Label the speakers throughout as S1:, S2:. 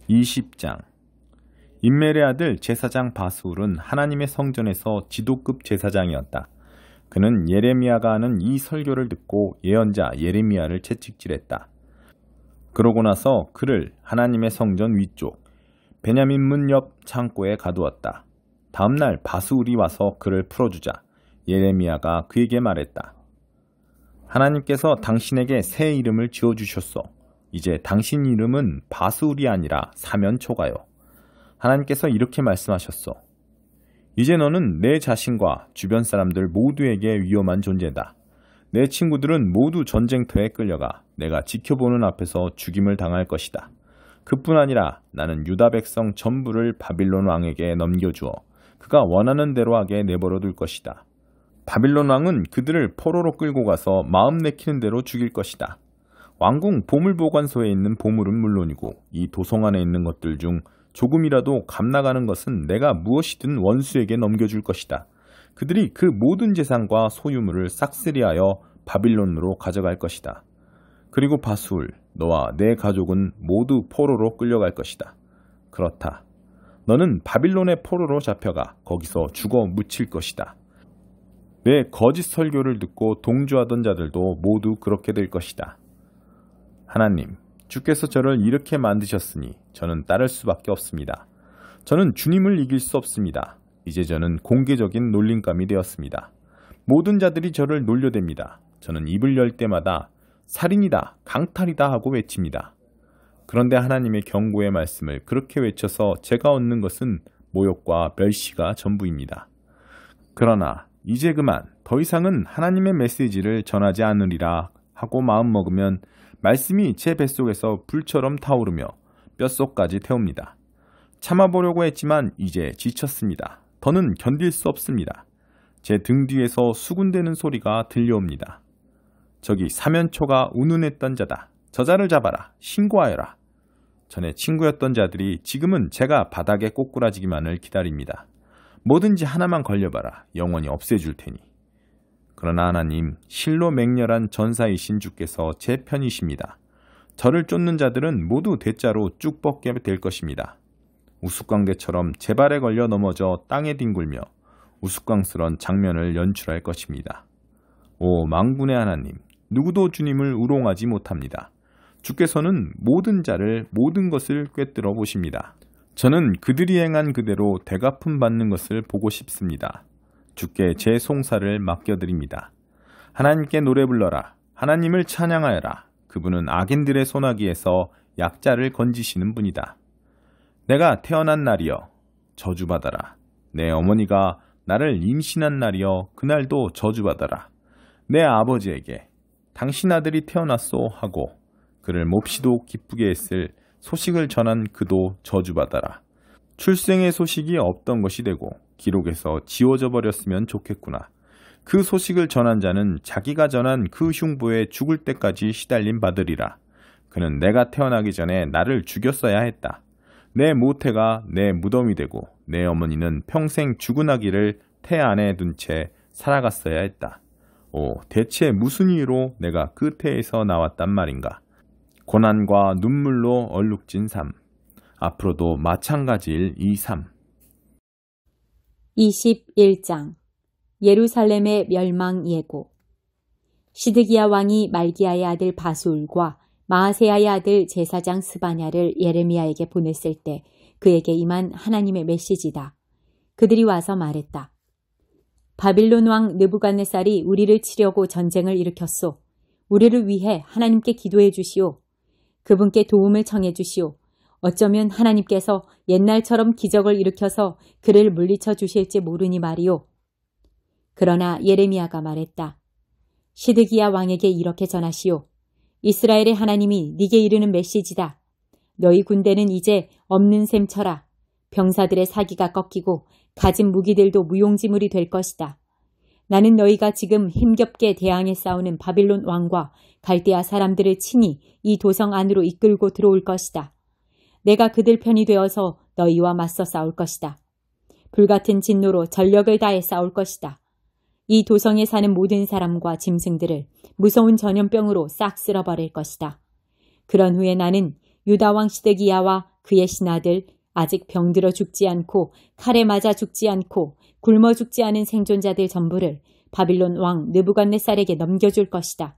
S1: 20장. 임멜의 아들 제사장 바스울은 하나님의 성전에서 지도급 제사장이었다. 그는 예레미야가 하는 이 설교를 듣고 예언자 예레미야를 채찍질했다. 그러고 나서 그를 하나님의 성전 위쪽 베냐민 문 옆 창고에 가두었다. 다음날 바스울이 와서 그를 풀어주자 예레미야가 그에게 말했다. 하나님께서 당신에게 새 이름을 지어주셨소. 이제 당신 이름은 바스울이 아니라 사면초가요. 하나님께서 이렇게 말씀하셨소. 이제 너는 내 자신과 주변 사람들 모두에게 위험한 존재다. 내 친구들은 모두 전쟁터에 끌려가 내가 지켜보는 앞에서 죽임을 당할 것이다. 그뿐 아니라 나는 유다 백성 전부를 바빌론 왕에게 넘겨주어 그가 원하는 대로 하게 내버려 둘 것이다. 바빌론 왕은 그들을 포로로 끌고 가서 마음 내키는 대로 죽일 것이다. 왕궁 보물보관소에 있는 보물은 물론이고 이 도성 안에 있는 것들 중 조금이라도 값나가는 것은 내가 무엇이든 원수에게 넘겨줄 것이다. 그들이 그 모든 재산과 소유물을 싹쓸이하여 바빌론으로 가져갈 것이다. 그리고 바스울, 너와 내 가족은 모두 포로로 끌려갈 것이다. 그렇다. 너는 바빌론의 포로로 잡혀가 거기서 죽어 묻힐 것이다. 내 거짓 설교를 듣고 동조하던 자들도 모두 그렇게 될 것이다. 하나님, 주께서 저를 이렇게 만드셨으니 저는 따를 수밖에 없습니다. 저는 주님을 이길 수 없습니다. 이제 저는 공개적인 놀림감이 되었습니다. 모든 자들이 저를 놀려댑니다. 저는 입을 열 때마다 살인이다, 강탈이다 하고 외칩니다. 그런데 하나님의 경고의 말씀을 그렇게 외쳐서 제가 얻는 것은 모욕과 멸시가 전부입니다. 그러나 이제 그만 더 이상은 하나님의 메시지를 전하지 않으리라 하고 마음먹으면 말씀이 제 뱃속에서 불처럼 타오르며 뼛속까지 태웁니다. 참아보려고 했지만 이제 지쳤습니다. 더는 견딜 수 없습니다. 제 등 뒤에서 수군대는 소리가 들려옵니다. 저기 사면초가 운운했던 자다. 저자를 잡아라. 신고하여라. 전에 친구였던 자들이 지금은 제가 바닥에 꼬꾸라지기만을 기다립니다. 뭐든지 하나만 걸려봐라. 영원히 없애줄 테니. 그러나 하나님, 실로 맹렬한 전사이신 주께서 제 편이십니다. 저를 쫓는 자들은 모두 대자로 쭉 뻗게 될 것입니다. 우스꽝개처럼 제 발에 걸려 넘어져 땅에 뒹굴며 우스꽝스런 장면을 연출할 것입니다. 오 만군의 하나님, 누구도 주님을 우롱하지 못합니다. 주께서는 모든 자를 모든 것을 꿰뚫어 보십니다. 저는 그들이 행한 그대로 대갚음 받는 것을 보고 싶습니다. 주께 제 송사를 맡겨드립니다. 하나님께 노래 불러라. 하나님을 찬양하여라. 그분은 악인들의 소나기에서 약자를 건지시는 분이다. 내가 태어난 날이여 저주받아라. 내 어머니가 나를 임신한 날이여 그날도 저주받아라. 내 아버지에게 당신 아들이 태어났소 하고 그를 몹시도 기쁘게 했을 소식을 전한 그도 저주받아라. 출생의 소식이 없던 것이 되고 기록에서 지워져 버렸으면 좋겠구나. 그 소식을 전한 자는 자기가 전한 그 흉보에 죽을 때까지 시달림 받으리라. 그는 내가 태어나기 전에 나를 죽였어야 했다. 내 모태가 내 무덤이 되고 내 어머니는 평생 죽은 아기를 태 안에 둔 채 살아갔어야 했다. 오, 대체 무슨 이유로 내가 그 태에서 나왔단 말인가. 고난과 눈물로 얼룩진 삶. 앞으로도 마찬가지일 이 삶.
S2: 21장 예루살렘의 멸망 예고. 시드기야 왕이 말기야의 아들 바수울과 마아세야의 아들 제사장 스바냐를 예레미야에게 보냈을 때 그에게 임한 하나님의 메시지다. 그들이 와서 말했다. 바빌론 왕 느부갓네살이 우리를 치려고 전쟁을 일으켰소. 우리를 위해 하나님께 기도해 주시오. 그분께 도움을 청해 주시오. 어쩌면 하나님께서 옛날처럼 기적을 일으켜서 그를 물리쳐 주실지 모르니 말이오. 그러나 예레미야가 말했다. 시드기야 왕에게 이렇게 전하시오. 이스라엘의 하나님이 네게 이르는 메시지다. 너희 군대는 이제 없는 셈 쳐라. 병사들의 사기가 꺾이고 가진 무기들도 무용지물이 될 것이다. 나는 너희가 지금 힘겹게 대항해 싸우는 바빌론 왕과 갈대아 사람들을 친히 이 도성 안으로 이끌고 들어올 것이다. 내가 그들 편이 되어서 너희와 맞서 싸울 것이다. 불같은 진노로 전력을 다해 싸울 것이다. 이 도성에 사는 모든 사람과 짐승들을 무서운 전염병으로 싹 쓸어버릴 것이다. 그런 후에 나는 유다 왕 시드기야와 그의 신하들, 아직 병들어 죽지 않고 칼에 맞아 죽지 않고 굶어 죽지 않은 생존자들 전부를 바빌론 왕 느부갓네살에게 넘겨줄 것이다.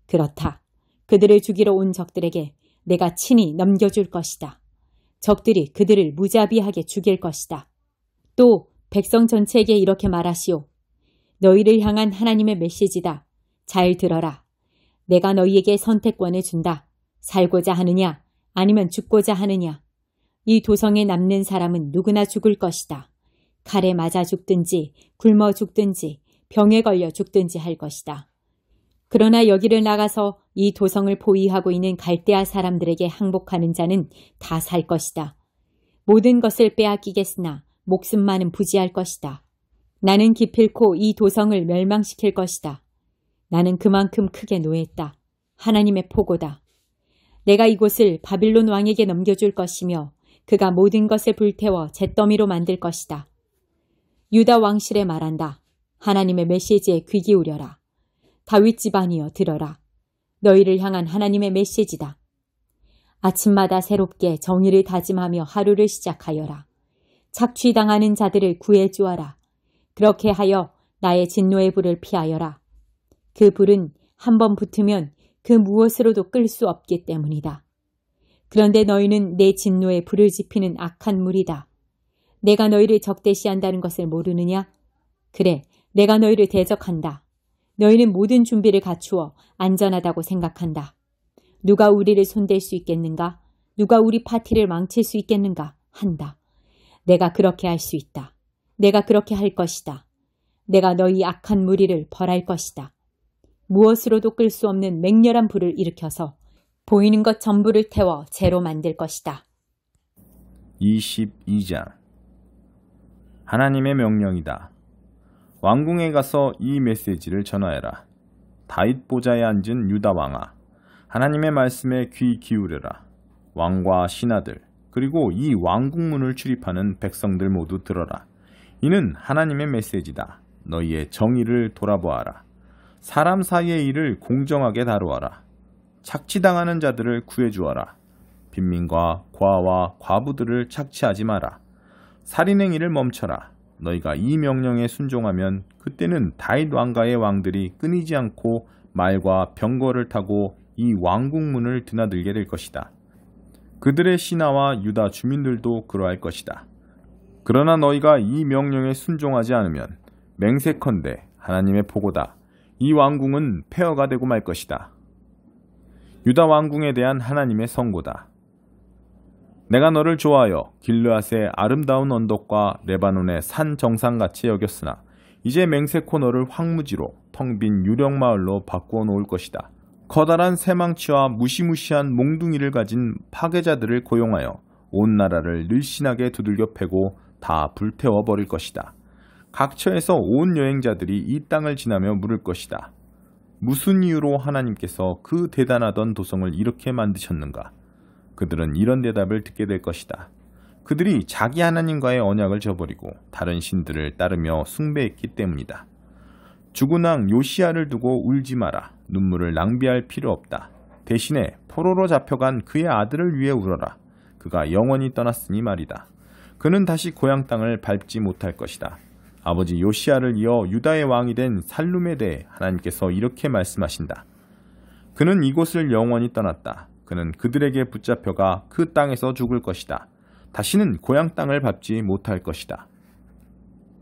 S2: 그렇다. 그들을 죽이러 온 적들에게 내가 친히 넘겨줄 것이다. 적들이 그들을 무자비하게 죽일 것이다. 또 백성 전체에게 이렇게 말하시오. 너희를 향한 하나님의 메시지다. 잘 들어라. 내가 너희에게 선택권을 준다. 살고자 하느냐 아니면 죽고자 하느냐. 이 도성에 남는 사람은 누구나 죽을 것이다. 칼에 맞아 죽든지 굶어 죽든지 병에 걸려 죽든지 할 것이다. 그러나 여기를 나가서 이 도성을 포위하고 있는 갈대아 사람들에게 항복하는 자는 다 살 것이다. 모든 것을 빼앗기겠으나 목숨만은 부지할 것이다. 나는 기필코 이 도성을 멸망시킬 것이다. 나는 그만큼 크게 노했다. 하나님의 포고다. 내가 이곳을 바빌론 왕에게 넘겨줄 것이며 그가 모든 것을 불태워 잿더미로 만들 것이다. 유다 왕실에 말한다. 하나님의 메시지에 귀 기울여라. 다윗 집안이여 들어라. 너희를 향한 하나님의 메시지다. 아침마다 새롭게 정의를 다짐하며 하루를 시작하여라. 착취당하는 자들을 구해주어라. 그렇게 하여 나의 진노의 불을 피하여라. 그 불은 한번 붙으면 그 무엇으로도 끌 수 없기 때문이다. 그런데 너희는 내 진노에 불을 지피는 악한 무리다. 내가 너희를 적대시한다는 것을 모르느냐? 그래, 내가 너희를 대적한다. 너희는 모든 준비를 갖추어 안전하다고 생각한다. 누가 우리를 손댈 수 있겠는가? 누가 우리 파티를 망칠 수 있겠는가? 한다. 내가 그렇게 할 수 있다. 내가 그렇게 할 것이다. 내가 너희 악한 무리를 벌할 것이다. 무엇으로도 끌 수 없는 맹렬한 불을 일으켜서 보이는 것 전부를 태워 재로 만들 것이다.
S1: 22장 하나님의 명령이다. 왕궁에 가서 이 메시지를 전하여라. 다윗 보좌에 앉은 유다 왕아, 하나님의 말씀에 귀 기울여라. 왕과 신하들, 그리고 이 왕궁문을 출입하는 백성들 모두 들어라. 이는 하나님의 메시지다. 너희의 정의를 돌아보아라. 사람 사이의 일을 공정하게 다루어라. 착취당하는 자들을 구해주어라. 빈민과 고아와 과부들을 착취하지 마라. 살인행위를 멈춰라. 너희가 이 명령에 순종하면 그때는 다윗 왕가의 왕들이 끊이지 않고 말과 병거를 타고 이 왕궁문을 드나들게 될 것이다. 그들의 신하와 유다 주민들도 그러할 것이다. 그러나 너희가 이 명령에 순종하지 않으면 맹세컨대 하나님의 포고다. 이 왕궁은 폐허가 되고 말 것이다. 유다 왕궁에 대한 하나님의 선고다. 내가 너를 좋아하여 길르앗의 아름다운 언덕과 레바논의 산 정상같이 여겼으나 이제 맹세코 너를 황무지로 텅 빈 유령마을로 바꾸어 놓을 것이다. 커다란 새망치와 무시무시한 몽둥이를 가진 파괴자들을 고용하여 온 나라를 늘씬하게 두들겨 패고 다 불태워 버릴 것이다. 각처에서 온 여행자들이 이 땅을 지나며 물을 것이다. 무슨 이유로 하나님께서 그 대단하던 도성을 이렇게 만드셨는가? 그들은 이런 대답을 듣게 될 것이다. 그들이 자기 하나님과의 언약을 저버리고 다른 신들을 따르며 숭배했기 때문이다. 죽은 왕 요시야를 두고 울지 마라. 눈물을 낭비할 필요 없다. 대신에 포로로 잡혀간 그의 아들을 위해 울어라. 그가 영원히 떠났으니 말이다. 그는 다시 고향 땅을 밟지 못할 것이다. 아버지 요시야를 이어 유다의 왕이 된 살룸에 대해 하나님께서 이렇게 말씀하신다. 그는 이곳을 영원히 떠났다. 그는 그들에게 붙잡혀가 그 땅에서 죽을 것이다. 다시는 고향 땅을 밟지 못할 것이다.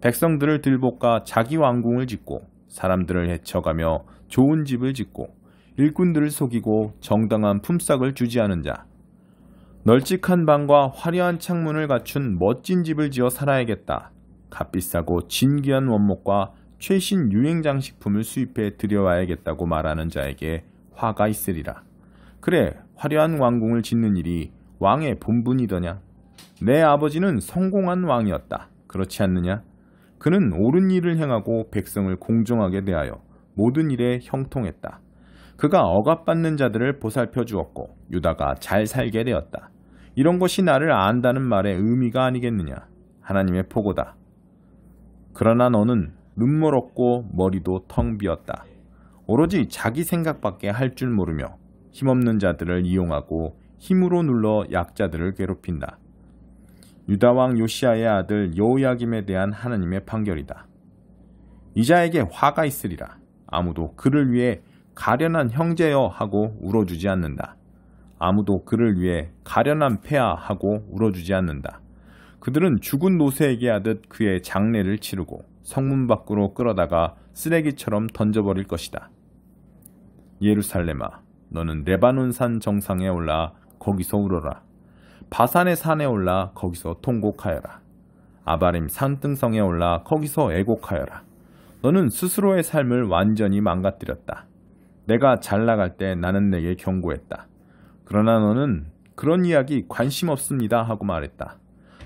S1: 백성들을 들볶아 자기 왕궁을 짓고 사람들을 해쳐가며 좋은 집을 짓고 일꾼들을 속이고 정당한 품삯을 주지 않은 자, 널찍한 방과 화려한 창문을 갖춘 멋진 집을 지어 살아야겠다. 값비싸고 진귀한 원목과 최신 유행 장식품을 수입해 들여와야겠다고 말하는 자에게 화가 있으리라. 그래, 화려한 왕궁을 짓는 일이 왕의 본분이더냐? 내 아버지는 성공한 왕이었다. 그렇지 않느냐? 그는 옳은 일을 행하고 백성을 공정하게 대하여 모든 일에 형통했다. 그가 억압받는 자들을 보살펴 주었고 유다가 잘 살게 되었다. 이런 것이 나를 안다는 말의 의미가 아니겠느냐? 하나님의 포고다. 그러나 너는 눈물 없고 머리도 텅 비었다. 오로지 자기 생각밖에 할 줄 모르며 힘없는 자들을 이용하고 힘으로 눌러 약자들을 괴롭힌다. 유다왕 요시야의 아들 여호야김에 대한 하나님의 판결이다. 이자에게 화가 있으리라. 아무도 그를 위해 가련한 형제여 하고 울어주지 않는다. 아무도 그를 위해 가련한 폐하 하고 울어주지 않는다. 그들은 죽은 노새에게 하듯 그의 장례를 치르고 성문 밖으로 끌어다가 쓰레기처럼 던져버릴 것이다. 예루살렘아, 너는 레바논 산 정상에 올라 거기서 울어라. 바산의 산에 올라 거기서 통곡하여라. 아바림 산등성에 올라 거기서 애곡하여라. 너는 스스로의 삶을 완전히 망가뜨렸다. 내가 잘 나갈 때 나는 내게 경고했다. 그러나 너는 그런 이야기 관심 없습니다 하고 말했다.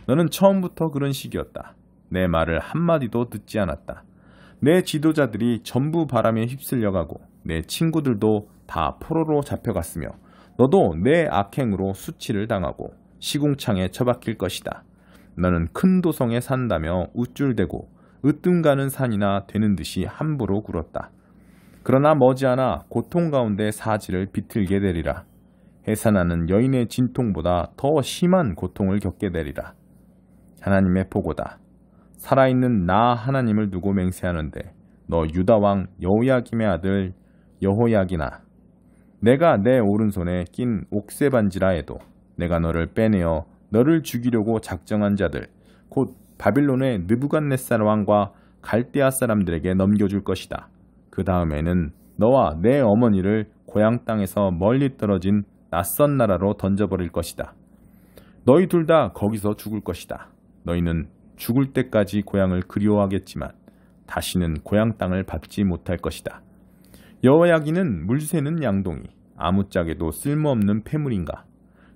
S1: 너는 처음부터 그런 식이었다. 내 말을 한마디도 듣지 않았다. 내 지도자들이 전부 바람에 휩쓸려가고 내 친구들도 다 포로로 잡혀갔으며 너도 내 악행으로 수치를 당하고 시궁창에 처박힐 것이다. 너는 큰 도성에 산다며 우쭐대고 으뜸 가는 산이나 되는 듯이 함부로 굴었다. 그러나 머지않아 고통 가운데 사지를 비틀게 되리라. 해산하는 여인의 진통보다 더 심한 고통을 겪게 되리라. 하나님의 보고다. 살아있는 나 하나님을 두고 맹세하는데 너 유다왕 여호야김의 아들 여호야기나, 내가 내 오른손에 낀 옥새 반지라 해도 내가 너를 빼내어 너를 죽이려고 작정한 자들 곧 바빌론의 느부갓네살 왕과 갈대아 사람들에게 넘겨줄 것이다. 그 다음에는 너와 내 어머니를 고향 땅에서 멀리 떨어진 낯선 나라로 던져버릴 것이다. 너희 둘 다 거기서 죽을 것이다. 너희는 죽을 때까지 고향을 그리워하겠지만 다시는 고향 땅을 밟지 못할 것이다. 여호야기는 물 새는 양동이, 아무짝에도 쓸모없는 폐물인가?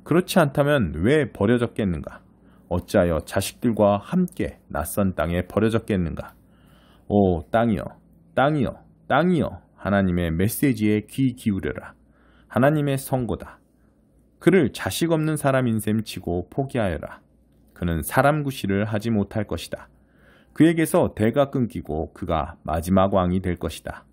S1: 그렇지 않다면 왜 버려졌겠는가? 어찌하여 자식들과 함께 낯선 땅에 버려졌겠는가? 오 땅이여, 땅이여, 땅이여, 하나님의 메시지에 귀 기울여라. 하나님의 선고다. 그를 자식 없는 사람인 셈 치고 포기하여라. 그는 사람 구실을 하지 못할 것이다. 그에게서 대가 끊기고 그가 마지막 왕이 될 것이다.